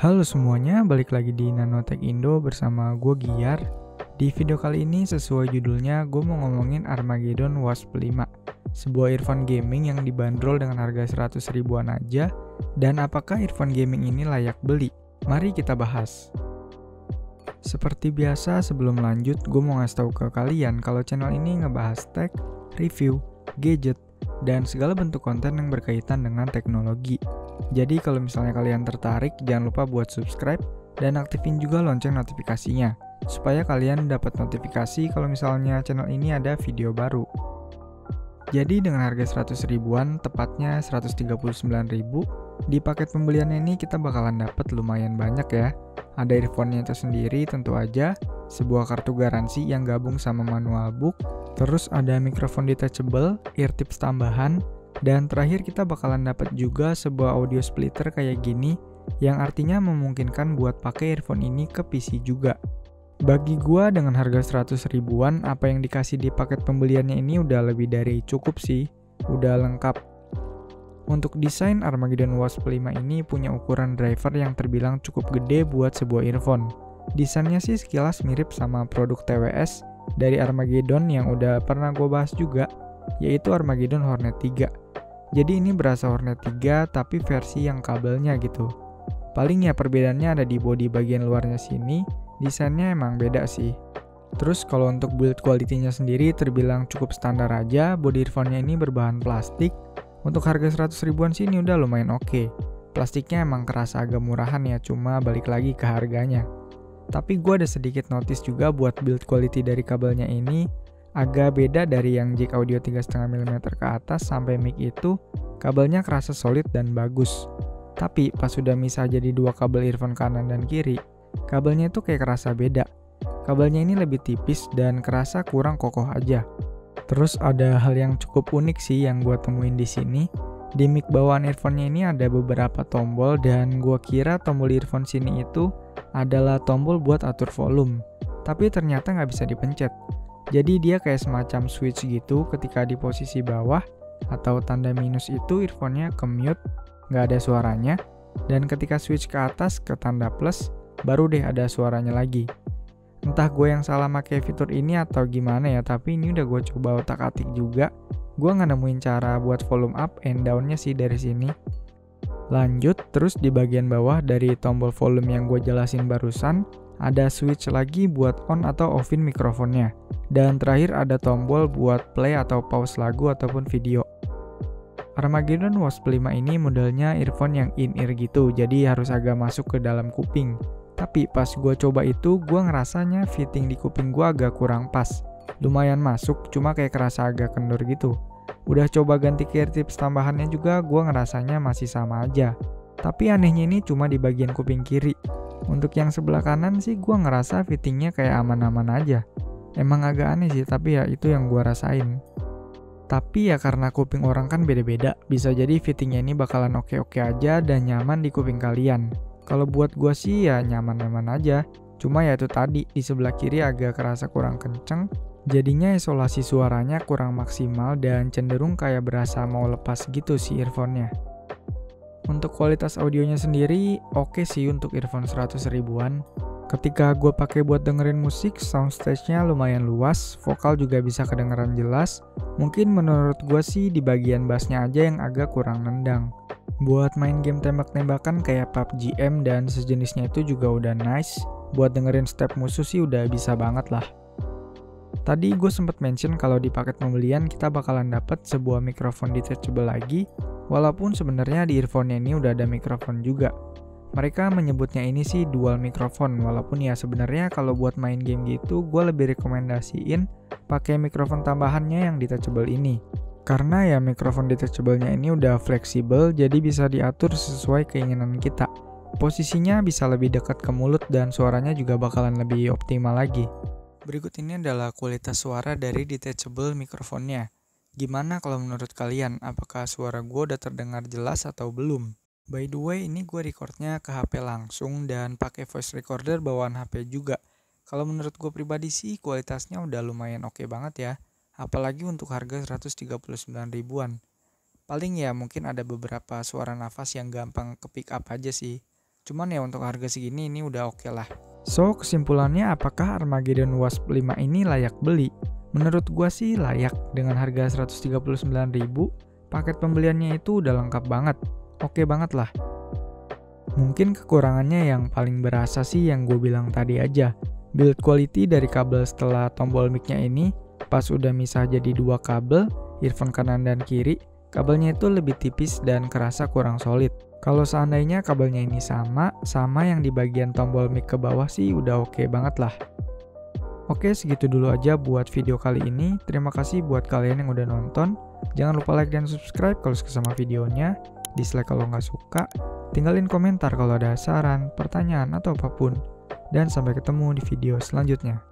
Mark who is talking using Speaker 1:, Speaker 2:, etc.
Speaker 1: Halo semuanya, balik lagi di Nanotech Indo bersama gue Giar. Di video kali ini sesuai judulnya, gue mau ngomongin Armageddon Wasp 5, sebuah earphone gaming yang dibanderol dengan harga 100 ribuan aja. Dan apakah earphone gaming ini layak beli? Mari kita bahas. Seperti biasa, sebelum lanjut, gue mau ngasih tahu ke kalian kalau channel ini ngebahas tech, review, gadget, dan segala bentuk konten yang berkaitan dengan teknologi. Jadi kalau misalnya kalian tertarik, jangan lupa buat subscribe dan aktifin juga lonceng notifikasinya, supaya kalian dapat notifikasi kalau misalnya channel ini ada video baru. Jadi dengan harga 100 ribuan, tepatnya 139 ribu, di paket pembeliannya ini kita bakalan dapat lumayan banyak ya. Ada earphone-nya itu sendiri tentu aja, sebuah kartu garansi yang gabung sama manual book, terus ada mikrofon detachable, ear tips tambahan, dan terakhir kita bakalan dapat juga sebuah audio splitter kayak gini, yang artinya memungkinkan buat pakai earphone ini ke PC juga. Bagi gua dengan harga 100 ribuan, apa yang dikasih di paket pembeliannya ini udah lebih dari cukup sih, udah lengkap. Untuk desain, Armageddon Wasp 5 ini punya ukuran driver yang terbilang cukup gede buat sebuah earphone. Desainnya sih sekilas mirip sama produk TWS dari Armageddon yang udah pernah gue bahas juga, yaitu Armageddon Hornet 3. Jadi ini berasa Hornet 3 tapi versi yang kabelnya gitu. Paling ya perbedaannya ada di bodi bagian luarnya sini, desainnya emang beda sih. Terus kalau untuk build quality-nya sendiri terbilang cukup standar aja, bodi earphone-nya ini berbahan plastik. Untuk harga 100 ribuan sih ini udah lumayan oke. Plastiknya emang kerasa agak murahan ya, cuma balik lagi ke harganya. Tapi gue ada sedikit notice juga buat build quality dari kabelnya ini, agak beda dari yang jack audio 3,5 mm ke atas sampai mic itu, kabelnya kerasa solid dan bagus. Tapi pas sudah misah jadi dua kabel earphone kanan dan kiri, kabelnya itu kayak kerasa beda. Kabelnya ini lebih tipis dan kerasa kurang kokoh aja. Terus ada hal yang cukup unik sih yang gue temuin di sini. Di mic bawaan earphone-nya ini ada beberapa tombol dan gue kira tombol earphone sini itu adalah tombol buat atur volume. Tapi ternyata nggak bisa dipencet. Jadi dia kayak semacam switch gitu ketika di posisi bawah atau tanda minus itu earphone-nya ke mute, nggak ada suaranya. Dan ketika switch ke atas ke tanda plus, baru deh ada suaranya lagi. Entah gue yang salah pakai fitur ini atau gimana ya, tapi ini udah gue coba otak-atik juga. Gue nggak nemuin cara buat volume up and down-nya sih dari sini. Lanjut, terus di bagian bawah dari tombol volume yang gue jelasin barusan, ada switch lagi buat on atau offin mikrofonnya. Dan terakhir ada tombol buat play atau pause lagu ataupun video. Armageddon Wasp 5 ini modelnya earphone yang in-ear gitu, jadi harus agak masuk ke dalam kuping. Tapi pas gue coba itu, gue ngerasanya fitting di kuping gue agak kurang pas. Lumayan masuk, cuma kayak kerasa agak kendur gitu. Udah coba ganti ear tips tambahannya juga, gue ngerasanya masih sama aja. Tapi anehnya ini cuma di bagian kuping kiri. Untuk yang sebelah kanan sih gue ngerasa fittingnya kayak aman-aman aja. Emang agak aneh sih, tapi ya itu yang gue rasain. Tapi ya karena kuping orang kan beda-beda, bisa jadi fittingnya ini bakalan oke-oke aja dan nyaman di kuping kalian. Kalau buat gue sih ya nyaman-nyaman aja. Cuma ya itu tadi, di sebelah kiri agak kerasa kurang kenceng, jadinya isolasi suaranya kurang maksimal dan cenderung kayak berasa mau lepas gitu si earphone-nya. Untuk kualitas audionya sendiri, oke sih untuk earphone 100 ribuan. Ketika gue pakai buat dengerin musik, soundstage-nya lumayan luas, vokal juga bisa kedengeran jelas. Mungkin menurut gue sih di bagian bass-nya aja yang agak kurang nendang. Buat main game tembak-tembakan kayak PUBG M dan sejenisnya itu juga udah nice. Buat dengerin step musuh sih udah bisa banget lah. Tadi gue sempet mention kalau di paket pembelian kita bakalan dapat sebuah mikrofon detachable lagi, walaupun sebenarnya di earphone-nya ini udah ada mikrofon juga. Mereka menyebutnya ini sih dual mikrofon, walaupun ya sebenarnya kalau buat main game gitu gue lebih rekomendasiin pakai mikrofon tambahannya yang detachable ini. Karena ya mikrofon detachable-nya ini udah fleksibel, jadi bisa diatur sesuai keinginan kita. Posisinya bisa lebih dekat ke mulut dan suaranya juga bakalan lebih optimal lagi. Berikut ini adalah kualitas suara dari detachable mikrofonnya. Gimana kalau menurut kalian, apakah suara gue udah terdengar jelas atau belum? By the way, ini gue recordnya ke HP langsung dan pakai voice recorder bawaan HP juga. Kalau menurut gue pribadi sih kualitasnya udah lumayan oke banget ya. Apalagi untuk harga 139 ribuan. Paling ya mungkin ada beberapa suara nafas yang gampang ke pick up aja sih. Cuman ya untuk harga segini ini udah oke lah. So, kesimpulannya apakah Armageddon Wasp 5 ini layak beli? Menurut gua sih layak. Dengan harga 139.000, paket pembeliannya itu udah lengkap banget. Oke banget lah. Mungkin kekurangannya yang paling berasa sih yang gue bilang tadi aja. Build quality dari kabel setelah tombol mic-nya ini, pas udah misah jadi dua kabel, earphone kanan dan kiri, kabelnya itu lebih tipis dan kerasa kurang solid. Kalau seandainya kabelnya ini sama yang di bagian tombol mic ke bawah sih udah oke banget lah. Oke, segitu dulu aja buat video kali ini. Terima kasih buat kalian yang udah nonton. Jangan lupa like dan subscribe kalau suka sama videonya. Dislike kalau nggak suka. Tinggalin komentar kalau ada saran, pertanyaan, atau apapun. Dan sampai ketemu di video selanjutnya.